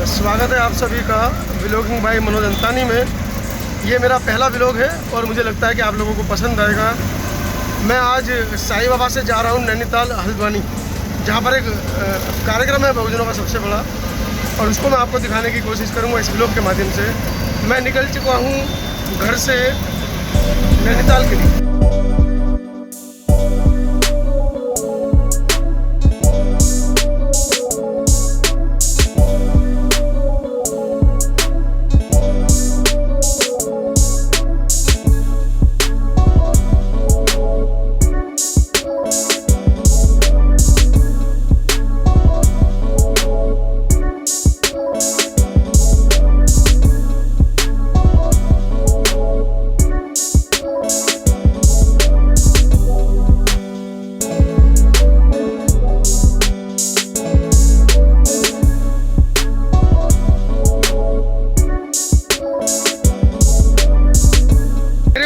स्वागत है आप सभी का व्लॉगिंग बाय मनोज अंतानी में। ये मेरा पहला व्लॉग है और मुझे लगता है कि आप लोगों को पसंद आएगा। मैं आज साईं बाबा से जा रहा हूँ नैनीताल हल्द्वानी, जहाँ पर एक कार्यक्रम है बहुजनों का सबसे बड़ा, और उसको मैं आपको दिखाने की कोशिश करूँगा इस व्लॉग के माध्यम से। मैं निकल चुका हूँ घर से नैनीताल के लिए।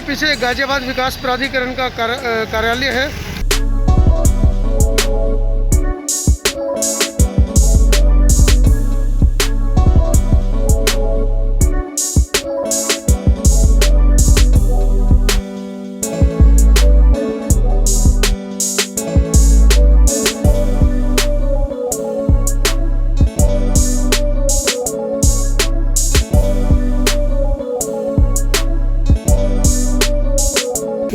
पीछे गाजियाबाद विकास प्राधिकरण का कार्यालय है।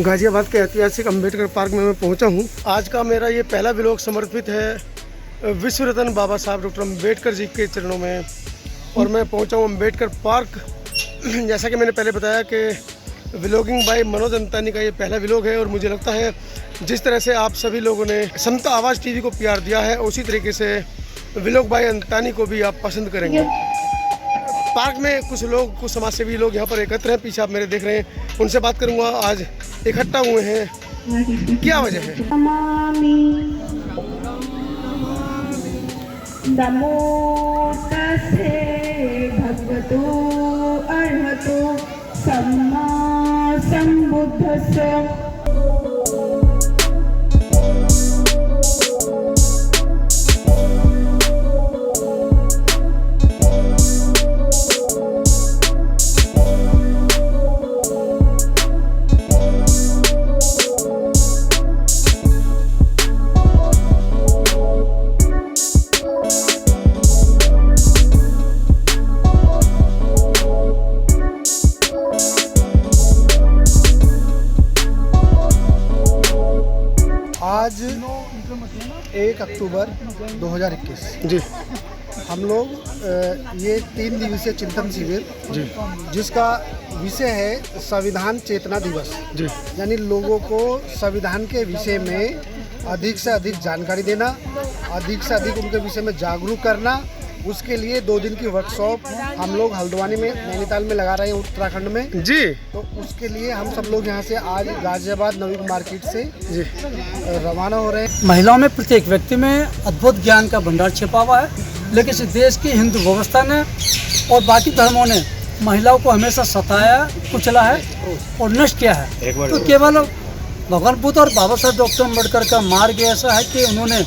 गाजियाबाद के ऐतिहासिक अंबेडकर पार्क में मैं पहुंचा हूं। आज का मेरा ये पहला व्लॉग समर्पित है विश्व रत्न बाबा साहब डॉक्टर अम्बेडकर जी के चरणों में, और मैं पहुंचा हूं अम्बेडकर पार्क। जैसा कि मैंने पहले बताया कि व्लॉगिंग बाय मनोज अंतानी का ये पहला व्लॉग है, और मुझे लगता है जिस तरह से आप सभी लोगों ने समता आवाज़ टीवी को प्यार दिया है, उसी तरीके से व्लॉग बाय अंतानी को भी आप पसंद करेंगे। पार्क में कुछ लोग, कुछ समाजसेवी लोग यहाँ पर एकत्र हैं, पीछे आप मेरे देख रहे हैं, उनसे बात करूँगा। आज इकट्ठा हुए हैं, क्या वजह है? नमो तस्से भगवतो अरहतो सम्मा संबुद्धस्स। आज 1 अक्टूबर 2021 जी, हम लोग ये 3 दिवसीय चिंतन शिविर जी, जिसका विषय है संविधान चेतना दिवस, जी, यानी लोगों को संविधान के विषय में अधिक से अधिक जानकारी देना, अधिक से अधिक उनके विषय में जागरूक करना। उसके लिए 2 दिन की वर्कशॉप हम लोग हल्द्वानी में नैनीताल में लगा रहे हैं, उत्तराखंड में जी। तो उसके लिए हम सब लोग यहाँ से आज गाजियाबाद नवीन मार्केट से जी रवाना हो रहे हैं। महिलाओं में प्रत्येक व्यक्ति में अद्भुत ज्ञान का भंडार छिपा हुआ है, लेकिन इस देश की हिंदू व्यवस्था ने और बाकी धर्मों ने महिलाओं को हमेशा सताया, कुचला है और नष्ट किया है। तो केवल भगवान बुद्ध और बाबा साहब डॉक्टर अम्बेडकर का मार्ग ऐसा है कि उन्होंने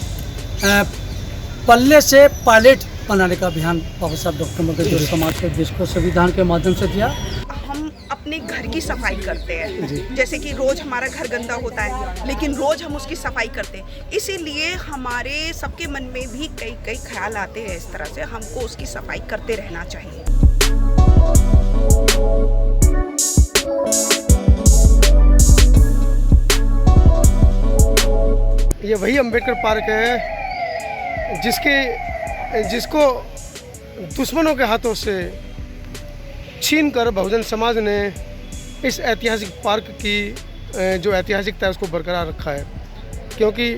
पल्ले से पायलट बनाने का अभियान बाबा साहब डॉक्टर अम्बेडकर जो समाज के देश को संविधान के माध्यम से दिया। हम अपने घर की सफाई करते हैं, जैसे कि रोज हमारा घर गंदा होता है, लेकिन रोज हम उसकी सफाई करते हैं। इसीलिए हमारे सबके मन में भी कई ख्याल आते हैं इस तरह से, हमको उसकी सफाई करते रहना चाहिए। ये वही अंबेडकर पार्क है जिसको दुश्मनों के हाथों से छीनकर बहुजन समाज ने इस ऐतिहासिक पार्क की जो ऐतिहासिकता है उसको बरकरार रखा है। क्योंकि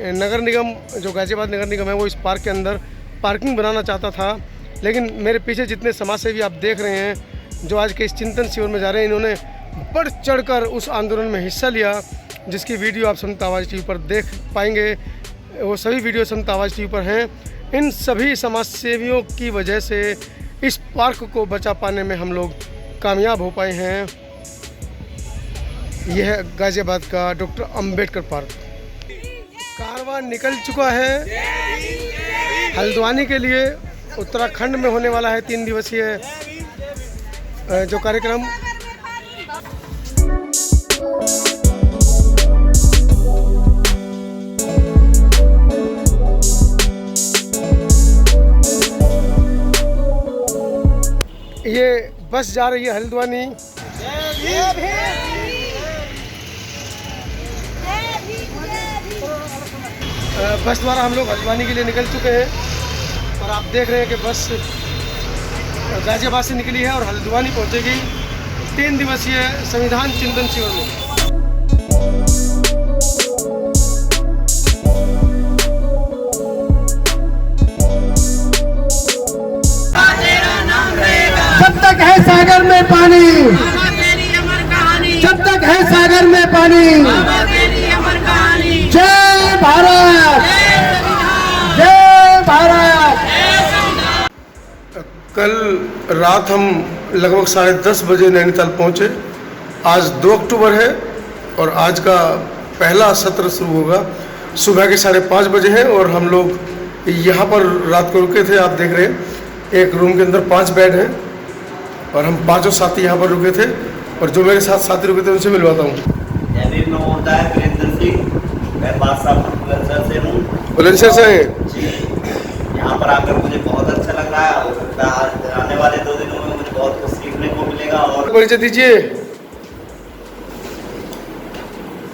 नगर निगम, जो गाजियाबाद नगर निगम है, वो इस पार्क के अंदर पार्किंग बनाना चाहता था, लेकिन मेरे पीछे जितने समाजसेवी आप देख रहे हैं जो आज के इस चिंतन शिविर में जा रहे हैं, इन्होंने बढ़ चढ़कर उस आंदोलन में हिस्सा लिया, जिसकी वीडियो आप समता आवाज़ टीवी पर देख पाएंगे। वो सभी वीडियो समता आवाज़ टीवी पर हैं। इन सभी समाजसेवियों की वजह से इस पार्क को बचा पाने में हम लोग कामयाब हो पाए हैं। यह है गाजियाबाद का डॉक्टर अम्बेडकर पार्क। कारवां निकल चुका है हल्द्वानी के लिए, उत्तराखंड में होने वाला है 3 दिवसीय जो कार्यक्रम। ये बस जा रही है हल्द्वानी। बस द्वारा हम लोग हल्द्वानी के लिए निकल चुके हैं और आप देख रहे हैं कि बस गाजियाबाद से निकली है और हल्द्वानी पहुंचेगी 3 दिवसीय संविधान चिंतन शिविर में। जब तक है सागर में पानी, जब तक है सागर में पानी, जय भारत, जय भारत। कल रात हम लगभग 10:30 बजे नैनीताल पहुंचे। आज 2 अक्टूबर है और आज का पहला सत्र शुरू होगा। सुबह के 5:30 बजे है और हम लोग यहाँ पर रात को रुके थे। आप देख रहे हैं एक रूम के अंदर 5 बेड हैं और हम 5 साथी यहाँ पर रुके थे और जो मेरे साथ साथी रुके थे उनसे मिलवाता हूँ। वीरेंद्र सिंह, मैं बुलंदशहर से हूँ। बुलंदशहर से यहाँ पर आकर मुझे बहुत अच्छा लग रहा है और आने वाले 2 दिनों में मुझे बहुत कुछ सीखने को मिलेगा। और परिचय दीजिए।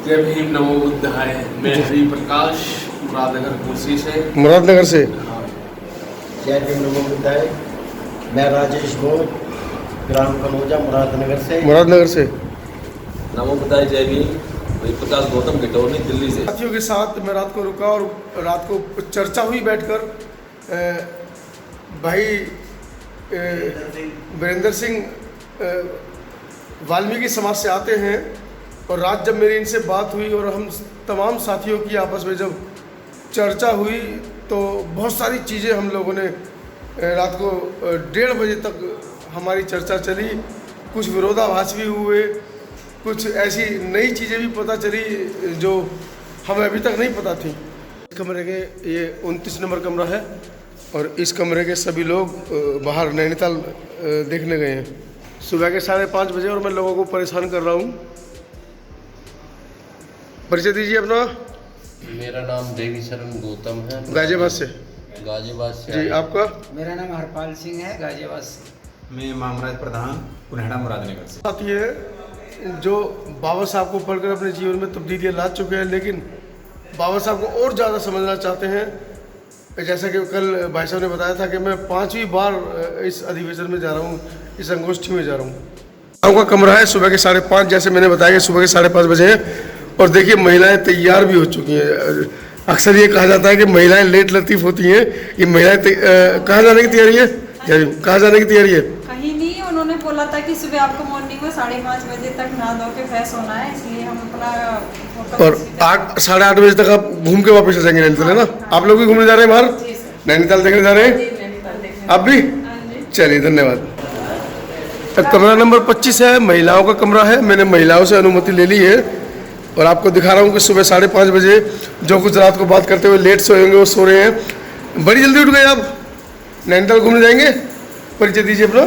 जय भीम, नमो बुद्धाय। मैं हरि प्रकाश, मुरादनगर कुर्सी से। मुरादनगर से। जय भीम, नमो बुद्धाय। मैं राजेश भोज, ग्राम कनौजा, मुरादनगर से। मुरादनगर से। नमो बुद्धाय, जय भीम। हरि प्रकाश गौतम, गिटौनी, दिल्ली से। साथियों के साथ मैं रात को रुका और रात को चर्चा हुई बैठकर। भाई वीरेंद्र सिंह वाल्मीकि समाज से आते हैं और रात जब मेरी इनसे बात हुई और हम तमाम साथियों की आपस में जब चर्चा हुई तो बहुत सारी चीज़ें हम लोगों ने रात को 1:30 बजे तक हमारी चर्चा चली। कुछ विरोधाभास भी हुए, कुछ ऐसी नई चीज़ें भी पता चली जो हमें अभी तक नहीं पता थी। कमरे के ये 29 नंबर कमरा है और इस कमरे के सभी लोग बाहर नैनीताल देखने गए हैं। सुबह के 5:30 बजे और मैं लोगों को परेशान कर रहा हूँ। परिचय दीजिए अपना। मेरा नाम देवी शरण गौतम है, गाजियाबाद से। गाजियाबाद से। जी, आपका? मेरा नाम हरपाल सिंह है, गाजियाबाद से। मैं मामराज प्रधान, पुनहड़ा, मुरादनगर से। बात ये है जो बाबा साहब को पढ़कर अपने जीवन में तब्दीलियाँ ला चुके हैं, लेकिन बाबा साहब को और ज़्यादा समझना चाहते हैं। जैसा कि कल भाई साहब ने बताया था कि मैं 5वीं बार इस अधिवेशन में जा रहा हूँ, इस संगोष्ठी में जा रहा हूँ। गाँव का कमरा है, सुबह के 5:30, जैसे मैंने बताया कि सुबह के 5:30 बजे है और देखिए महिलाएं तैयार भी हो चुकी हैं। अक्सर ये कहा जाता है कि महिलाएं लेट लतीफ़ होती हैं। ये महिलाएं कहाँ जाने की तैयारी है? कहाँ जाने की तैयारी है? कहीं नहीं, उन्होंने बोला था कि सुबह आपको मॉर्निंग में 5:30 बजे तक नहा धो के फ्रेश होना है, इसलिए हम अपना और 8 बजे तक आप घूम के वापस आ जाएंगे नैनीताल, है ना? आप लोग भी घूमने जा रहे हैं बाहर? नैनीताल देखने जा रहे हैं आप भी? चलिए, धन्यवाद। कमरा नंबर 25 है, महिलाओं का कमरा है। मैंने महिलाओं से अनुमति ले ली है और आपको दिखा रहा हूँ कि सुबह 5:30 बजे जो कुछ रात को बात करते हुए लेट सोएंगे वो सो रहे हैं। बड़ी जल्दी उठ गए आप, नैनीताल घूमने जाएंगे? परिचय दीजिए अपना।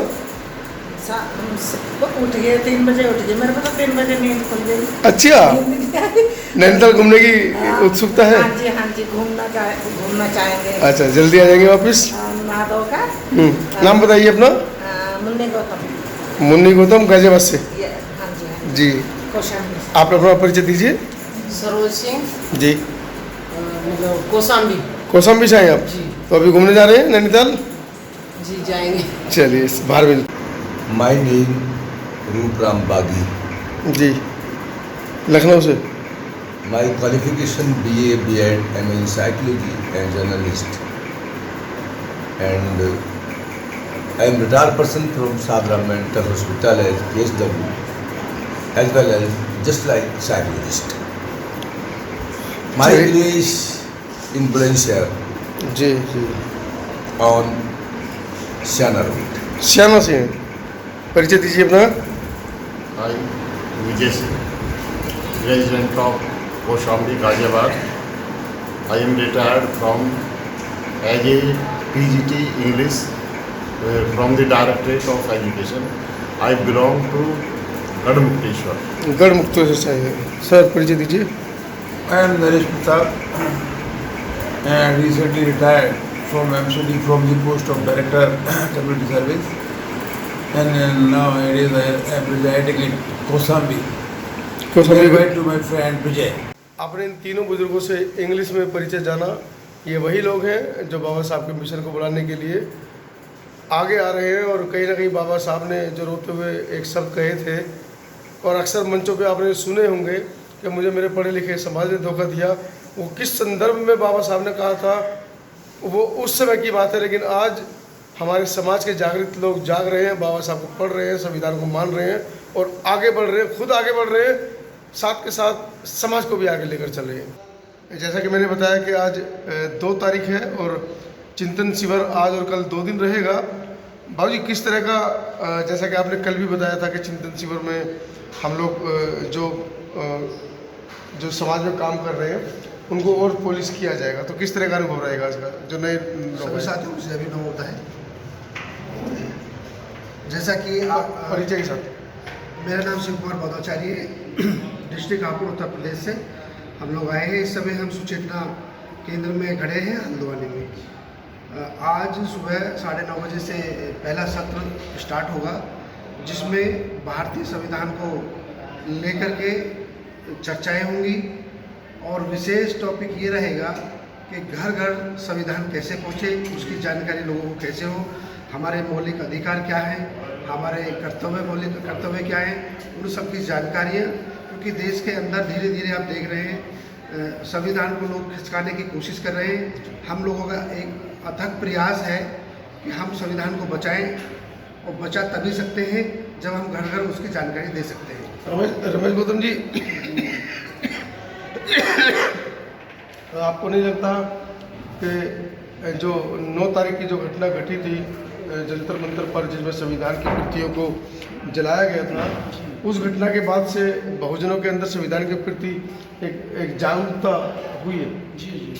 उठ गए 3 बजे, उठ गए। मेरे को तो 3 बजे नींद खुल गई। अच्छा, नैनीताल घूमने की उत्सुकता है? हाँ जी, हाँ जी, घूमना चाहेंगे। अच्छा, जल्दी आ जाएंगे वापस? नहा धो का। नाम बताइए अपना। मुन्नी गौतम। मुन्नी गौतम, गाजियाबाद से। हाँ जी, हाँ जी। कौशाम्बी। आप अपना परिचय दीजिए। सरोज सिंह जी। कौशाम्बी। कौशाम्बी से आए आप? तो अभी घूमने जा रहे हैं नैनीताल? जी, जाएंगे। चलिए, बाहर मिल। माय नेम रूपराम बागी। जी, लखनऊ से। My qualification BA, B.Ed, MA in psychology and journalist. And I am retired person from Sabra Mental Hospital as PSW, as well as just like psychologist. My village in Bulandshahr. जी जी। On Siana Road. Siana से हैं। परिचय दीजिए अपना। I, Vijay Singh, resident of Koshambi, Ghaziabad. I am retired from as a PGT English from the Directorate of Education. I belong to Gadmukteshwar. Garhmukteshwar से। Sir परिचय दीजिए। I am Naresh Pratap and recently retired from MCD from the post of Director Community Service, and nowadays I am residing in Kosambi. Invite to my friend Vijay. आपने इन तीनों बुजुर्गों से English में परिचय जाना। ये वही लोग हैं जो बाबा साहब के मिशन को बढ़ाने के लिए आगे आ रहे हैं, और कहीं ना कहीं बाबा साहब ने जो रोते हुए एक शब्द कहे थे, और अक्सर मंचों पे आपने सुने होंगे कि मुझे मेरे पढ़े लिखे समाज ने धोखा दिया, वो किस संदर्भ में बाबा साहब ने कहा था वो उस समय की बात है। लेकिन आज हमारे समाज के जागृत लोग जाग रहे हैं, बाबा साहब को पढ़ रहे हैं, संविधान को मान रहे हैं और आगे बढ़ रहे हैं, खुद आगे बढ़ रहे हैं, साथ के साथ समाज को भी आगे लेकर चल रहे हैं। जैसा कि मैंने बताया कि आज 2 तारीख है और चिंतन शिविर आज और कल 2 दिन रहेगा। बाबूजी किस तरह का, जैसा कि आपने कल भी बताया था कि चिंतन शिविर में हम लोग जो समाज में काम कर रहे हैं उनको और पॉलिश किया जाएगा, तो किस तरह का अनुभव रहेगा इसका जो नए सभी साथियों मुझे अभी अनुभव होता है। जैसा कि परिचय के साथ। मेरा नाम शिव कुमार बौद्धाचार्य है, डिस्ट्रिक्ट हापुड़ उत्तर प्रदेश से हम लोग आए हैं। इस समय हम सुचेतना केंद्र में खड़े हैं हल्द्वानी में। आज सुबह 9:30 बजे से पहला सत्र स्टार्ट होगा, जिसमें भारतीय संविधान को लेकर के चर्चाएं होंगी, और विशेष टॉपिक ये रहेगा कि घर घर संविधान कैसे पहुँचे, उसकी जानकारी लोगों को कैसे हो, हमारे मौलिक अधिकार क्या हैं, हमारे मौलिक कर्तव्य क्या हैं, उन सब की जानकारियाँ, क्योंकि देश के अंदर धीरे धीरे आप देख रहे हैं संविधान को लोग खिसकाने की कोशिश कर रहे हैं। हम लोगों का एक अथक प्रयास है कि हम संविधान को बचाएं, और बचा तभी सकते हैं जब हम घर घर उसकी जानकारी दे सकते हैं। रमेश गौतम जी, आपको नहीं लगता कि जो 9 तारीख की जो घटना घटी थी जंतर मंतर पर, जिसमें संविधान की प्रतियों को जलाया गया था, उस घटना के बाद से बहुजनों के अंदर संविधान के प्रति एक जागरूकता हुई है? जी जी,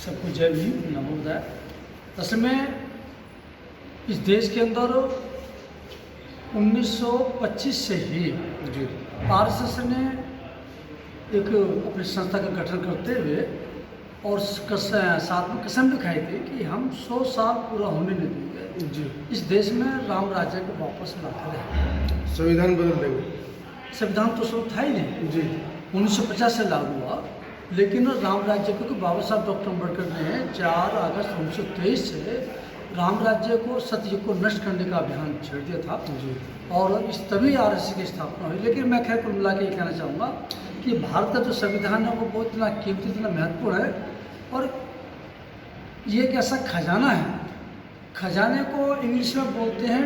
सबको जय भीम, नमो बुद्धाय। असल में इस देश के अंदर 1925 से ही आरएसएस ने एक अपनी संस्था का गठन करते हुए और साथ में कसम भी खाई थी कि हम 100 साल पूरा होने नहीं देंगे जी, इस देश में राम राज्य को वापस लाते रहे, संविधान बदल देंगे। संविधान तो शुरू था ही नहीं जी, 1950 से लागू हुआ, लेकिन राम राज्य को बाबा साहब डॉक्टर अम्बेडकर ने 4 अगस्त 1923 से राम राज्य को, सतयुग को नष्ट करने का अभियान छेड़ दिया था जी, और इस तभी आरएसएस की स्थापना हुई। लेकिन मैं खैर कुल मिला के ये कहना चाहूँगा कि भारत का जो संविधान है वो बहुत इतना कीमती, इतना महत्वपूर्ण है, और ये एक ऐसा खजाना है, खजाने को इंग्लिश में बोलते हैं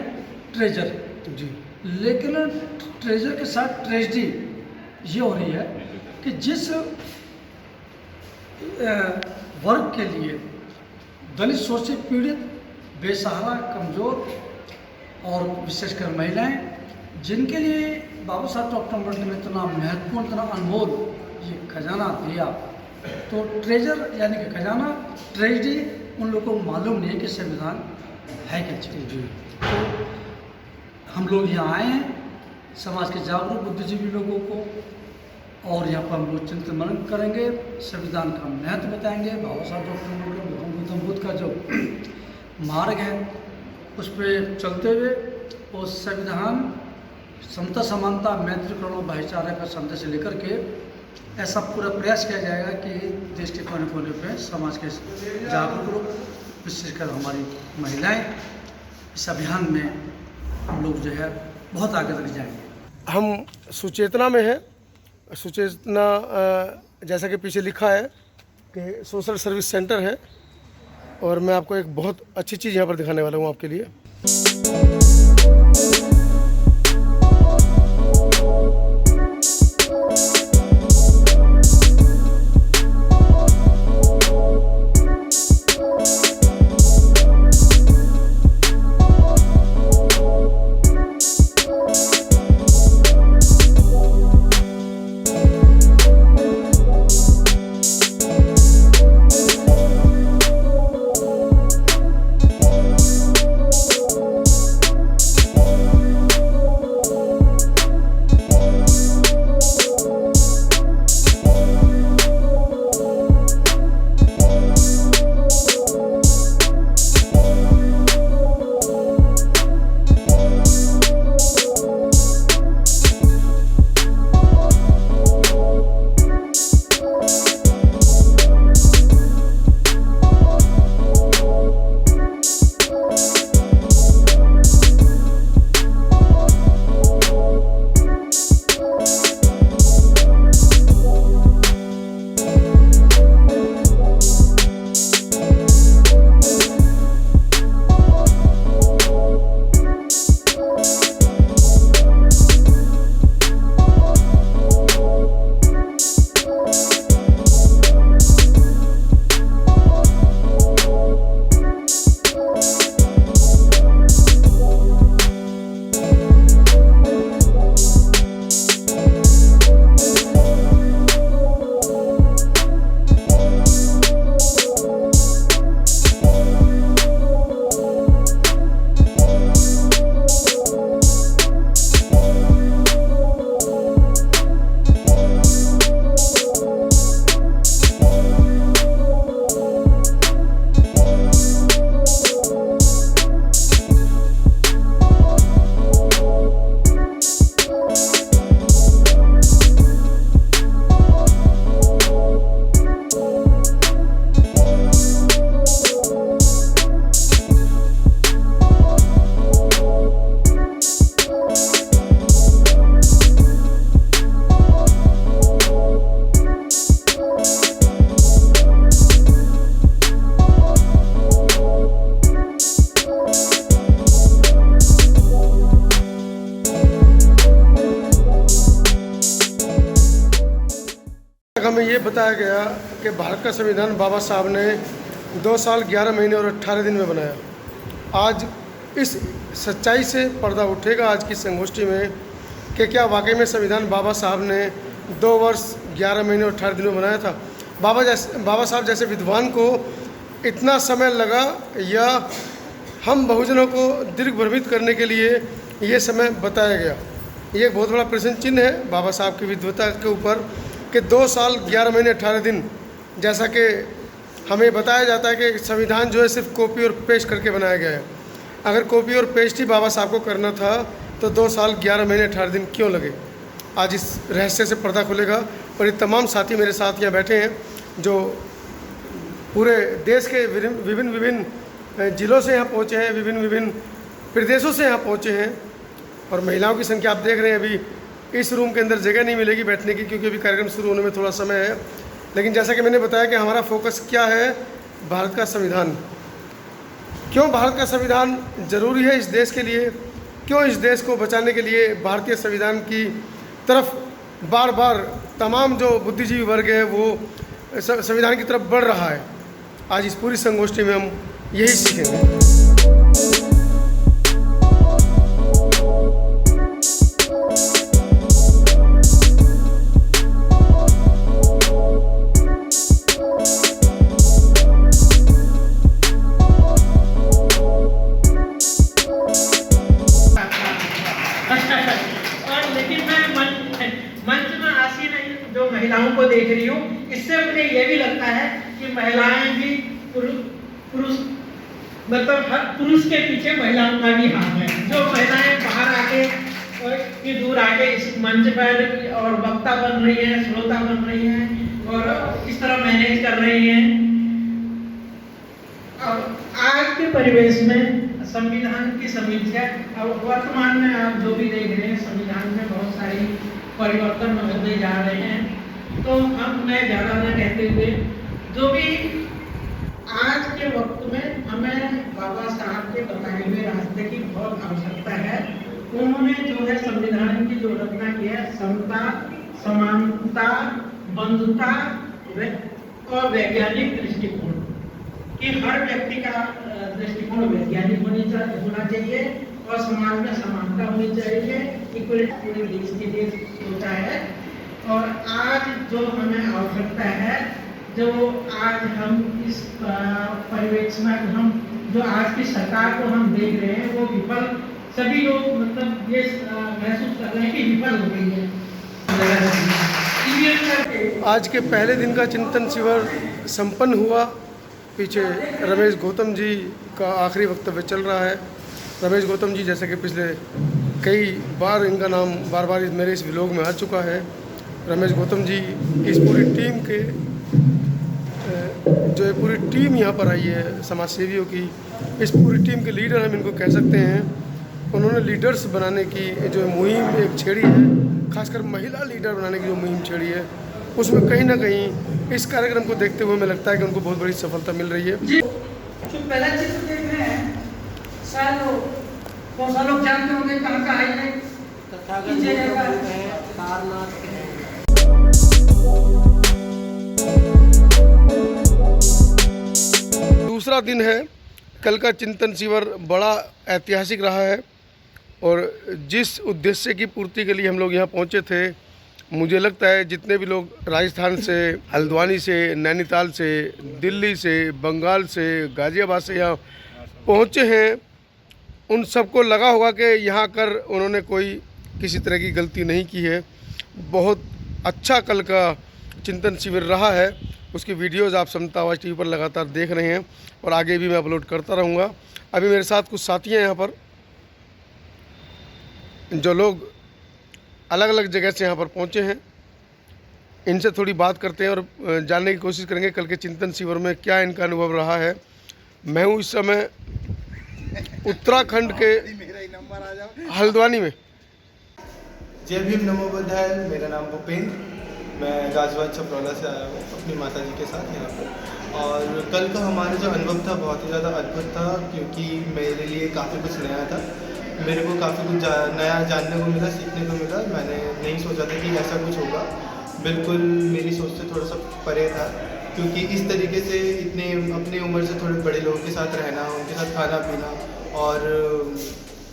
ट्रेजर जी, लेकिन ट्रेजर के साथ ट्रेजेडी ये हो रही है कि जिस वर्ग के लिए, दलित शोषित पीड़ित बेसहारा कमज़ोर और विशेषकर महिलाएं, जिनके लिए बाबा साहब डॉक्टर अम्बेडकर ने इतना महत्वपूर्ण, इतना अनमोल ये खजाना दिया, तो ट्रेजर यानी कि खजाना, ट्रेजेडी उन लोगों को मालूम नहीं है कि संविधान है क्या चीज़ जी। तो हम लोग यहाँ आए हैं समाज के जागरूक बुद्धिजीवी लोगों को, और यहाँ पर हम लोग चिंतन मनन करेंगे, संविधान का महत्व बताएंगे, बाबा साहब डॉक्टर अम्बेडकर, गौतम बुद्ध का जो मार्ग है उस पर चलते हुए उस संविधान समता, समानता, मैत्री, करुणा, भाईचारा का संदेश लेकर के ऐसा पूरा प्रयास किया जाएगा कि देश के कोने कोने पे समाज के जागरूक लोग, विशेषकर हमारी महिलाएं, इस अभियान में हम लोग जो है बहुत आगे तक जाएंगे। हम सुचेतना में हैं। सुचेतना जैसा कि पीछे लिखा है कि सोशल सर्विस सेंटर है, और मैं आपको एक बहुत अच्छी चीज़ यहाँ पर दिखाने वाला हूँ आपके लिए। बताया गया कि भारत का संविधान बाबा साहब ने 2 साल 11 महीने और 18 दिन में बनाया। आज इस सच्चाई से पर्दा उठेगा आज की संगोष्ठी में कि क्या वाकई में संविधान बाबा साहब ने 2 वर्ष 11 महीने और 18 दिन में बनाया था। बाबा साहब जैसे विद्वान को इतना समय लगा या हम बहुजनों को दिग्भ्रमित करने के लिए ये समय बताया गया। ये एक बहुत बड़ा प्रश्न चिन्ह है बाबा साहब की विद्वता के ऊपर कि 2 साल 11 महीने 18 दिन, जैसा कि हमें बताया जाता है कि संविधान जो है सिर्फ कॉपी और पेस्ट करके बनाया गया है। अगर कॉपी और पेस्ट ही बाबा साहब को करना था तो 2 साल 11 महीने 18 दिन क्यों लगे। आज इस रहस्य से पर्दा खुलेगा और ये तमाम साथी मेरे साथ यहाँ बैठे हैं जो पूरे देश के विभिन्न ज़िलों से यहाँ पहुँचे हैं, विभिन्न प्रदेशों से यहाँ पहुँचे हैं। और महिलाओं की संख्या आप देख रहे हैं, अभी इस रूम के अंदर जगह नहीं मिलेगी बैठने की क्योंकि अभी कार्यक्रम शुरू होने में थोड़ा समय है। लेकिन जैसा कि मैंने बताया कि हमारा फोकस क्या है, भारत का संविधान। क्यों भारत का संविधान ज़रूरी है इस देश के लिए, क्यों इस देश को बचाने के लिए भारतीय संविधान की तरफ बार बार तमाम जो बुद्धिजीवी वर्ग है वो संविधान की तरफ बढ़ रहा है। आज इस पूरी संगोष्ठी में हम यही सीखेंगे। महिलाओं को देख रही हूँ, इससे मुझे ये भी लगता है कि महिलाएं भी पुरुष मतलब हर पुरुष के पीछे महिलाओं का भी हाथ है। जो महिलाएं बाहर आके और दूर आके इस मंच पर और वक्ता बन रही हैं, श्रोता बन रही हैं और इस तरह मैनेज कर रही हैं। अब आज के परिवेश में संविधान की समीक्षा, अब वर्तमान में आप जो भी देख रहे हैं संविधान में बहुत सारी परिवर्तन होते जा रहे हैं। तो हम मैं ज़्यादा न कहते हुए जो भी आज के वक्त में हमें बाबा साहब के बताए हुए रास्ते की बहुत आवश्यकता है। उन्होंने जो है संविधान की जो रचना की है, समता, समानता, बंधुता और वैज्ञानिक दृष्टिकोण कि हर व्यक्ति का दृष्टिकोण वैज्ञानिक होना चाहिए और समाज में समानता होनी चाहिए, इक्वलिटी पूरे देश के लिए सोचा है। और आज जो हमें आवश्यकता है, जो आज हम इस परिवेश में हम जो आज की सरकार को हम देख रहे हैं वो विफल, सभी लोग मतलब ये महसूस कर रहे हैं कि विफल हो गई है। आज के पहले दिन का चिंतन शिविर संपन्न हुआ। पीछे रमेश गौतम जी का आखिरी वक्तव्य चल रहा है। रमेश गौतम जी जैसे कि पिछले कई बार इनका नाम बार बार मेरे इस व्लॉग में आ चुका है। रमेश गौतम जी इस पूरी टीम के जो है पूरी टीम यहाँ पर आई है समाज सेवियों की, इस पूरी टीम के लीडर हम इनको कह सकते हैं। उन्होंने लीडर्स बनाने की जो मुहिम एक छेड़ी है, खासकर महिला लीडर बनाने की जो मुहिम छेड़ी है, उसमें कहीं ना कहीं इस कार्यक्रम को देखते हुए हमें लगता है कि उनको बहुत बड़ी सफलता मिल रही है। जी, जो पहला चित्र देख रहे हैं शायद बहुत सारे लोग जानते होंगे कहाँ का है, दूसरा दिन है। कल का चिंतन शिविर बड़ा ऐतिहासिक रहा है और जिस उद्देश्य की पूर्ति के लिए हम लोग यहाँ पहुँचे थे, मुझे लगता है जितने भी लोग राजस्थान से, हल्द्वानी से, नैनीताल से, दिल्ली से, बंगाल से, गाज़ियाबाद से यहाँ पहुँचे हैं, उन सबको लगा होगा कि यहाँ आकर उन्होंने कोई किसी तरह की गलती नहीं की है। बहुत अच्छा कल का चिंतन शिविर रहा है। उसकी वीडियोस आप समता आवाज़ टीवी पर लगातार देख रहे हैं और आगे भी मैं अपलोड करता रहूँगा। अभी मेरे साथ कुछ साथी हैं यहाँ पर, जो लोग अलग अलग जगह से यहाँ पर पहुँचे हैं। इनसे थोड़ी बात करते हैं और जानने की कोशिश करेंगे कल के चिंतन शिविर में क्या इनका अनुभव रहा है। मैं हूँ इस समय उत्तराखंड के हल्द्वानी में। जय भीम, नमो बुद्धाय। मेरा नाम भूपेंद्र, मैं गाजियाबाद छपरौला से आया हूँ अपनी माता जी के साथ यहाँ पर। और कल का हमारा जो अनुभव था बहुत ही ज़्यादा अद्भुत था, क्योंकि मेरे लिए काफ़ी कुछ नया था। मेरे को काफ़ी कुछ नया जानने को मिला, सीखने को मिला। मैंने नहीं सोचा था कि ऐसा कुछ होगा। बिल्कुल मेरी सोच से थोड़ा सा परे था, क्योंकि इस तरीके से इतने अपनी उम्र से थोड़े बड़े लोगों के साथ रहना, उनके साथ खाना पीना, और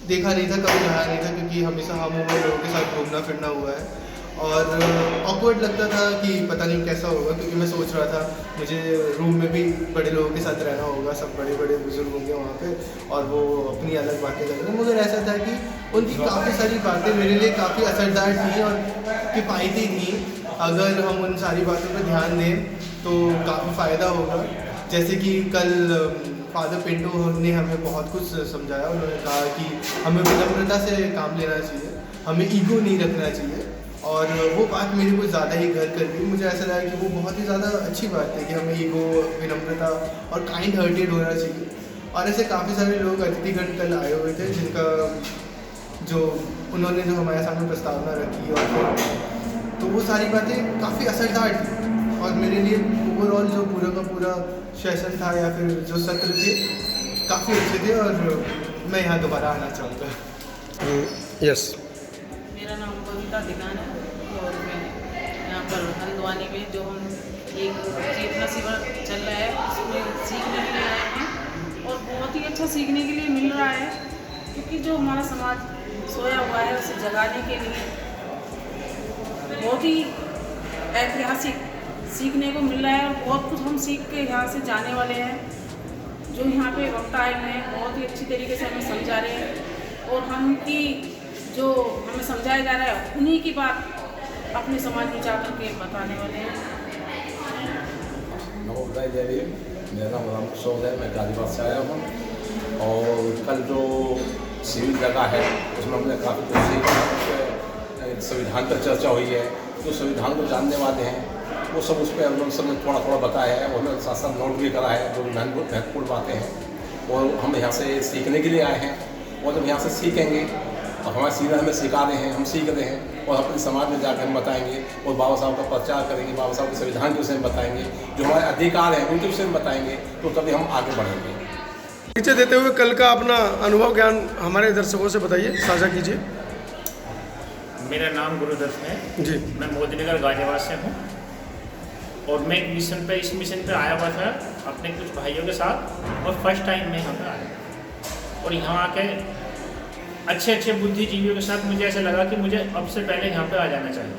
देखा नहीं था, कभी रहा नहीं था, क्योंकि हमेशा हम उम्र लोगों के साथ घूमना फिरना हुआ है। और ऑकवर्ड लगता था कि पता नहीं कैसा होगा, क्योंकि मैं सोच रहा था मुझे रूम में भी बड़े लोगों के साथ रहना होगा, सब बड़े बड़े बुजुर्ग होंगे वहाँ पे और वो अपनी अलग बातें करेंगे। मगर ऐसा था कि उनकी काफ़ी सारी बातें मेरे लिए काफ़ी असरदार थी और किफ़ायती थी। अगर हम उन सारी बातों पर ध्यान दें तो काफ़ी फ़ायदा होगा। जैसे कि कल फादर पिंटो ने हमें बहुत कुछ समझाया। उन्होंने कहा कि हमें विनम्रता से काम लेना चाहिए, हमें ईगो नहीं रखना चाहिए, और वो बात मेरे को ज़्यादा ही घर कर गई। मुझे ऐसा लगा कि वो बहुत ही ज़्यादा अच्छी बात है कि हमें ईगो, विनम्रता और काइंड हार्टेड होना चाहिए। और ऐसे काफ़ी सारे लोग अतिथिगण कल आए हुए थे, जिनका जो उन्होंने जो हमारे सामने प्रस्तावना रखी, और तो वो सारी बातें काफ़ी असरदार थी। और मेरे लिए ओवरऑल जो पूरा का पूरा सेशन था या फिर जो सत्र थे काफ़ी अच्छे थे, और मैं यहाँ दोबारा आना चाहूँगा। यस, मेरा नाम बबीता दिगान है और मैं यहाँ पर हल्द्वानी में जो हम एक चेतना शिविर चल रहा है उसमें सीखने के लिए आए हैं, और बहुत ही अच्छा सीखने के लिए मिल रहा है, क्योंकि जो हमारा समाज सोया हुआ है उसे जगाने के लिए बहुत ही ऐतिहासिक सीखने को मिल रहा है, और बहुत कुछ हम सीख के यहाँ से जाने वाले हैं। जो यहाँ पे वक्ता आए हैं बहुत ही अच्छी तरीके से हमें समझा रहे हैं, और हम की जो हमें समझाया जा रहा है उन्हीं की बात अपने समाज में जाकर के बताने वाले हैं। नमोदय जय भीम, मेरा नाम राम प्रसाद है, मैं गाजीपुर से आया हूँ। और कल जो शिविर लगा है उसमें हमने काफ़ी कुछ सीखा। संविधान पर चर्चा हुई है, जो संविधान को जानने वाले हैं वो सब उस पर हम लोग सबने थोड़ा थोड़ा बताया है, उन्होंने साथ साथ नोट भी करा है जो महत्वपूर्ण बातें हैं। और हम यहाँ से सीखने के लिए आए हैं, और जब यहाँ से सीखेंगे और हमारे सीनियर हमें सिखा रहे हैं, हम सीख रहे हैं, और अपने समाज में जाकर हम बताएंगे और बाबा साहब का प्रचार करेंगे, बाबा साहब के संविधान के विषय में बताएंगे, जो हमारे अधिकार हैं उनके विषय में बताएंगे, तो तभी हम आगे बढ़ेंगे। परिचय देते हुए कल का अपना अनुभव ज्ञान हमारे दर्शकों से बताइए, साझा कीजिए। मेरा नाम गुरुदत्त है जी, मैं मोदीनगर गाजियाबाद से हूँ, और मैं एक मिशन पे इस मिशन पे आया हुआ था अपने कुछ भाइयों के साथ, और फर्स्ट टाइम मैं यहाँ पर आया। और यहाँ आके अच्छे अच्छे बुद्धिजीवियों के साथ मुझे ऐसा लगा कि मुझे अब से पहले यहाँ पे आ जाना चाहिए।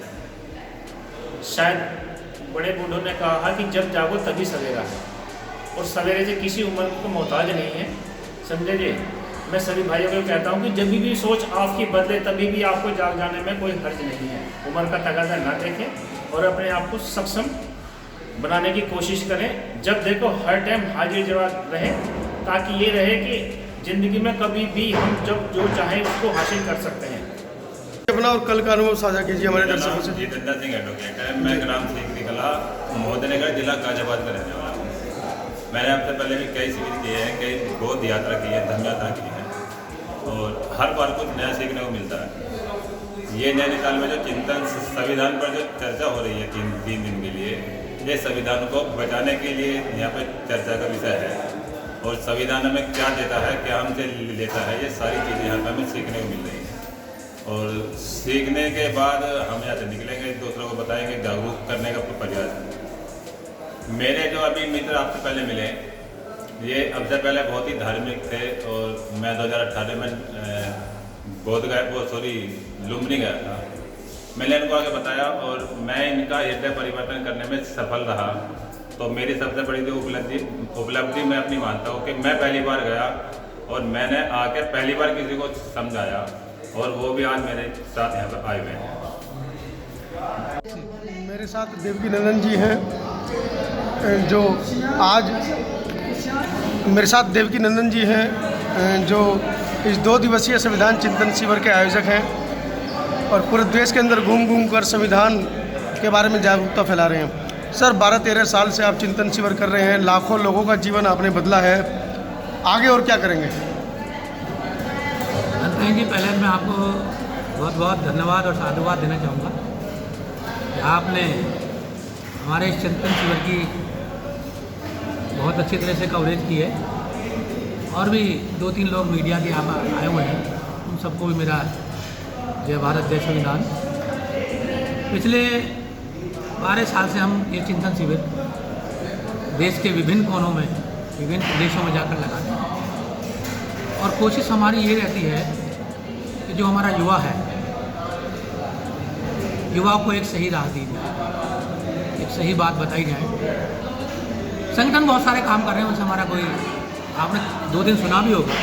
शायद बड़े बूढ़ों ने कहा कि जब जागो तभी सवेरा है, और सवेरे से किसी उम्र को मोहताज नहीं है, समझे जी। मैं सभी भाइयों को कहता हूँ कि जब भी सोच आपकी बदले तभी भी आपको जाग जाने में कोई हर्ज नहीं है। उम्र का तकाजा ना देखें और अपने आप को सक्षम बनाने की कोशिश करें। जब देखो हर टाइम हाजिर जवाब रहे, ताकि ये रहे कि ज़िंदगी में कभी भी हम जब जो चाहें उसको हासिल कर सकते हैं। अपना और कल का अनुभव साझा कीजिए हमारे दर्शकों से। जितेंद्र सिंह एडवोकेट है, मैं ग्राम सिंह कला मोदीनगर जिला गाजियाबाद का रहने वाला हूँ। मैंने अब से पहले भी कई शिविर किए हैं, कई गोद यात्रा की है, धर्म यात्रा की है, और हर बार कुछ नया सीखने को मिलता है। ये नैनीताल में जो चिंतन संविधान पर जो चर्चा हो रही है तीन दिन के लिए, ये संविधान को बचाने के लिए यहाँ पर चर्चा का विषय है, और संविधान हमें क्या देता है, क्या हमसे लेता है, ये सारी चीज़ें यहाँ पर हमें सीखने को मिल रही हैं। और सीखने के बाद हम यहाँ से निकलेंगे, दूसरों को बताएंगे, जागरूक करने का प्रयास। मेरे जो अभी मित्र आपसे पहले मिले, ये अब से पहले बहुत ही धार्मिक थे, और मैं 2018 में बोध गया, लुम्बिनी गया था। मैंने इनको आगे बताया और मैं इनका हृदय परिवर्तन करने में सफल रहा। तो मेरी सबसे बड़ी जो उपलब्धि मैं अपनी मानता हूँ कि मैं पहली बार गया और मैंने आके पहली बार किसी को समझाया, और वो भी आज मेरे साथ यहाँ पर आए हुए हैं। मेरे साथ देवकी नंदन जी हैं, जो आज मेरे साथ देवकी नंदन जी हैं, जो इस 2 दिवसीय संविधान चिंतन शिविर के आयोजक हैं, और पूरे देश के अंदर घूम घूम कर संविधान के बारे में जागरूकता फैला रहे हैं। सर, 12-13 साल से आप चिंतन शिविर कर रहे हैं, लाखों लोगों का जीवन आपने बदला है, आगे और क्या करेंगे? जी, पहले मैं आपको बहुत बहुत धन्यवाद और साधुवाद देना चाहूँगा कि आपने हमारे इस चिंतन शिविर की बहुत अच्छी तरह से कवरेज की है, और भी 2-3 लोग मीडिया के यहाँ पर आए हुए हैं, उन सबको भी मेरा जय भारत जय संविधान। पिछले 12 साल से हम ये चिंतन शिविर देश के विभिन्न कोनों में, विभिन्न प्रदेशों में जाकर लगाते हैं और कोशिश हमारी ये रहती है कि जो हमारा युवा है, युवा को एक सही राह दी जाए, एक सही बात बताई जाए। संगठन बहुत सारे काम कर रहे हैं, उनसे हमारा कोई, आपने 2 दिन सुना भी होगा,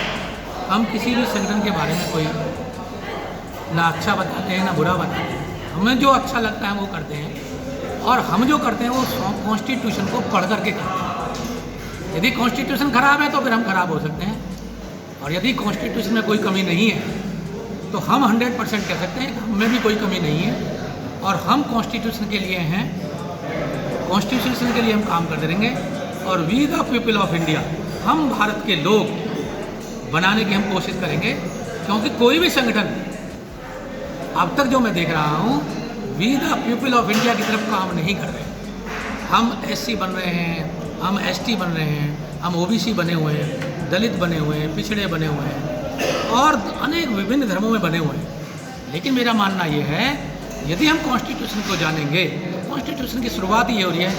हम किसी भी संगठन के बारे में कोई ना अच्छा बताते हैं ना बुरा बताते हैं। हमें जो अच्छा लगता है वो करते हैं और हम जो करते हैं वो कॉन्स्टिट्यूशन को पढ़ करके करते हैं। यदि कॉन्स्टिट्यूशन खराब है तो फिर हम खराब हो सकते हैं, और यदि कॉन्स्टिट्यूशन में कोई कमी नहीं है तो हम 100% कह सकते हैं कि हमें भी कोई कमी नहीं है और हम कॉन्स्टिट्यूशन के लिए हैं, कॉन्स्टिट्यूशन के लिए हम काम करते रहेंगे। और we the people of India, हम भारत के लोग बनाने की हम कोशिश करेंगे, क्योंकि कोई भी संगठन अब तक जो मैं देख रहा हूँ we the people of India की तरफ काम नहीं कर रहे। हम SC बन रहे हैं, हम ST बन रहे हैं, हम OBC बने हुए हैं, दलित बने हुए हैं, पिछड़े बने हुए हैं और अनेक विभिन्न धर्मों में बने हुए हैं। लेकिन मेरा मानना ये है, यदि हम कॉन्स्टिट्यूशन को जानेंगे, कॉन्स्टिट्यूशन की शुरुआत ही हो रही है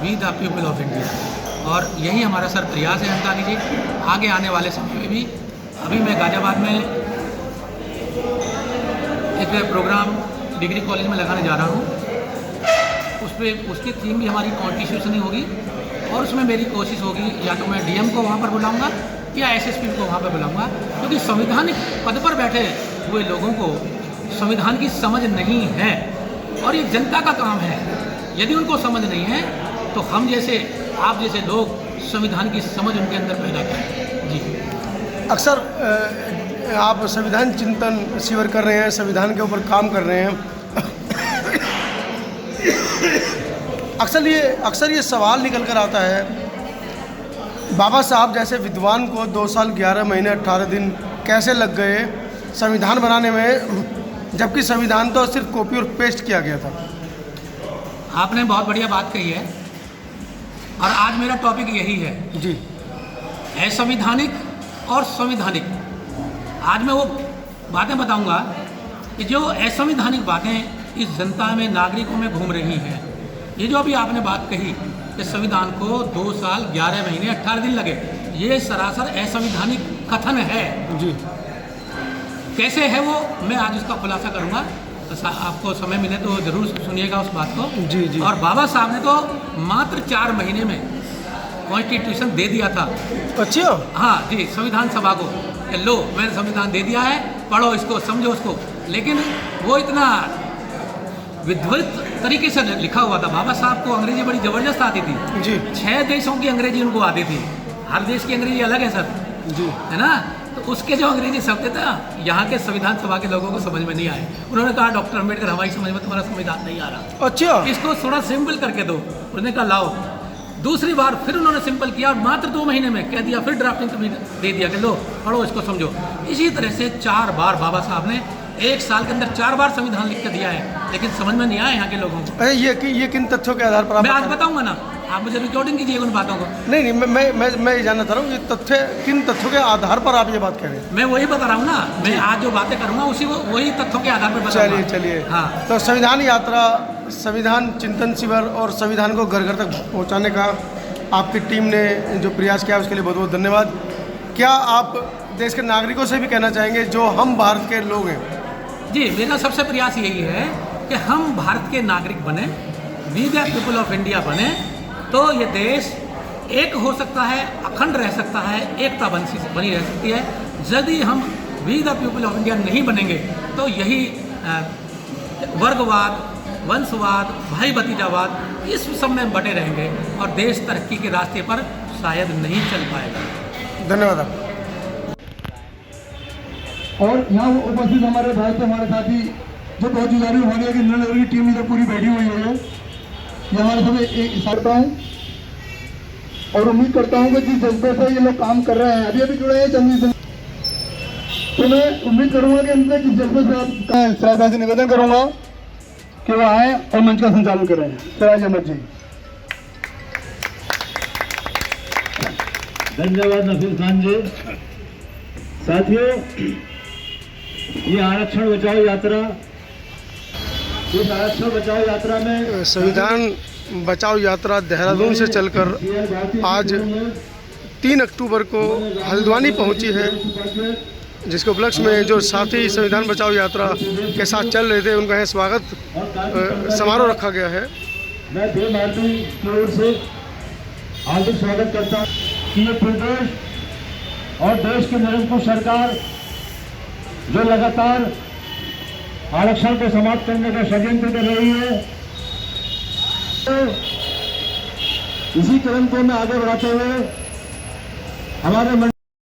we the people of India, और यही हमारा सर प्रयास है अंतानी जी। आगे आने वाले समय में भी, अभी मैं गाजियाबाद में एक प्रोग्राम डिग्री कॉलेज में लगाने जा रहा हूँ, उसकी थीम भी हमारी कॉन्स्टिट्यूशन ही होगी और उसमें मेरी कोशिश होगी या तो मैं DM को वहाँ पर बुलाऊँगा या SSP को वहाँ पर बुलाऊँगा, क्योंकि संवैधानिक पद पर बैठे हुए लोगों को संविधान की समझ नहीं है और ये जनता का काम है। यदि उनको समझ नहीं है तो हम जैसे, आप जैसे लोग संविधान की समझ उनके अंदर पैदा करें। जी, अक्सर आप संविधान चिंतन शिविर कर रहे हैं, संविधान के ऊपर काम कर रहे हैं। अक्सर ये सवाल निकल कर आता है, बाबा साहब जैसे विद्वान को 2 साल 11 महीने 18 दिन कैसे लग गए संविधान बनाने में, जबकि संविधान तो सिर्फ कॉपी और पेस्ट किया गया था। आपने बहुत बढ़िया बात कही है और आज मेरा टॉपिक यही है जी, असंवैधानिक और संवैधानिक। आज मैं वो बातें बताऊंगा कि जो असंवैधानिक बातें इस जनता में, नागरिकों में घूम रही हैं। ये जो अभी आपने बात कही कि संविधान को 2 साल 11 महीने 18 दिन लगे, ये सरासर असंवैधानिक कथन है जी। कैसे है वो, मैं आज उसका खुलासा करूंगा, आपको समय मिले तो ज़रूर सुनिएगा उस बात को। जी जी। और बाबा साहब ने तो मात्र 4 महीने में कॉन्स्टिट्यूशन दे दिया था। अच्छा, हाँ जी, संविधान सभा को, लो मैंने संविधान दे दिया है, पढ़ो इसको, समझो उसको। लेकिन वो इतना विद्वत तरीके से लिखा हुआ था। बाबा साहब को अंग्रेजी बड़ी ज़बरदस्त आती थी जी। 6 देशों की अंग्रेजी उनको आती थी, हर देश की अंग्रेजी अलग है सर जी, है ना। तो उसके जो अंग्रेजी शब्द थे यहाँ के संविधान सभा के लोगों को समझ में नहीं आए। उन्होंने कहा डॉक्टर अम्बेडकर हमारी समझ में तुम्हारा संविधान नहीं आ रहा, अच्छा, इसको थोड़ा सिंपल करके दो। उन्होंने कहा लाओ, दूसरी बार फिर उन्होंने सिंपल किया और मात्र 2 महीने में कह दिया, फिर ड्राफ्टिंग दे दिया कि लो पढ़ो इसको, समझो। इसी तरह से 4 बार बाबा साहब ने 1 साल के अंदर 4 बार संविधान लिख कर दिया है, लेकिन समझ में नहीं आया यहाँ के लोगों को। अरे ये किन तथ्यों के आधार पर? मैं आज बताऊंगा ना, आप मुझे रिकॉर्डिंग कीजिए उन बातों को। नहीं, मैं ये जानना चाह रहा हूँ, ये तथ्य किन तथ्यों के आधार पर आप ये बात कह रहे हैं? मैं वही बता रहा हूँ ना, मैं आज जो बातें करूँगा वही तथ्यों के आधार पर बताऊंगा। चलिए। हाँ, तो संविधान यात्रा, संविधान चिंतन शिविर और संविधान को घर घर तक पहुँचाने का आपकी टीम ने जो प्रयास किया उसके लिए बहुत बहुत धन्यवाद। क्या आप देश के नागरिकों से भी कहना चाहेंगे जो हम भारत के लोग हैं? जी, मेरा सबसे प्रयास यही है कि हम भारत के नागरिक बने, we the people of India बने, तो ये देश एक हो सकता है, अखंड रह सकता है, एकता बनी रह सकती है। यदि हम we the people of India नहीं बनेंगे तो यही वर्गवाद, वंशवाद, भाई भतीजावाद, इस सब में बटे रहेंगे और देश तरक्की के रास्ते पर शायद नहीं चल पाएगा। धन्यवाद आपका। और यहाँ उपस्थित हमारे भाई थे, हमारे साथी जो बहुत जुजारी हमारी की नगर की टीम इधर पूरी बैठी हुई है, ये हमारे सब एक करता हूँ और उम्मीद करता हूँ कि जिस जज्बे से ये लोग काम कर रहे हैं, अभी जुड़े हैं चंदी से, तो मैं उम्मीद करूँगा कि इनसे जिस जज्बे से आपका श्रद्धा से निवेदन करूँगा कि वो आए और मंच का संचालन करें। सिराज अहमद जी। धन्यवाद नफीस खान जी। साथियों, ये आरक्षण बचाओ यात्रा इस आरक्षण बचाओ यात्रा में संविधान बचाओ यात्रा देहरादून से चलकर आज 3 अक्टूबर को हल्द्वानी पहुंची है, जिसके उपलक्ष्य में जो साथी संविधान बचाओ यात्रा के साथ चल रहे थे उनका यहाँ स्वागत समारोह रखा गया है। मैं देव भारती की ओर से हार्दिक स्वागत करता हूँ कि ये प्रदेश और देश की निरंकुश सरकार जो लगातार आरक्षण को समाप्त करने का षड्यंत्र कर रही है, इसी क्रम को मैं आगे बढ़ाते हुए हमारे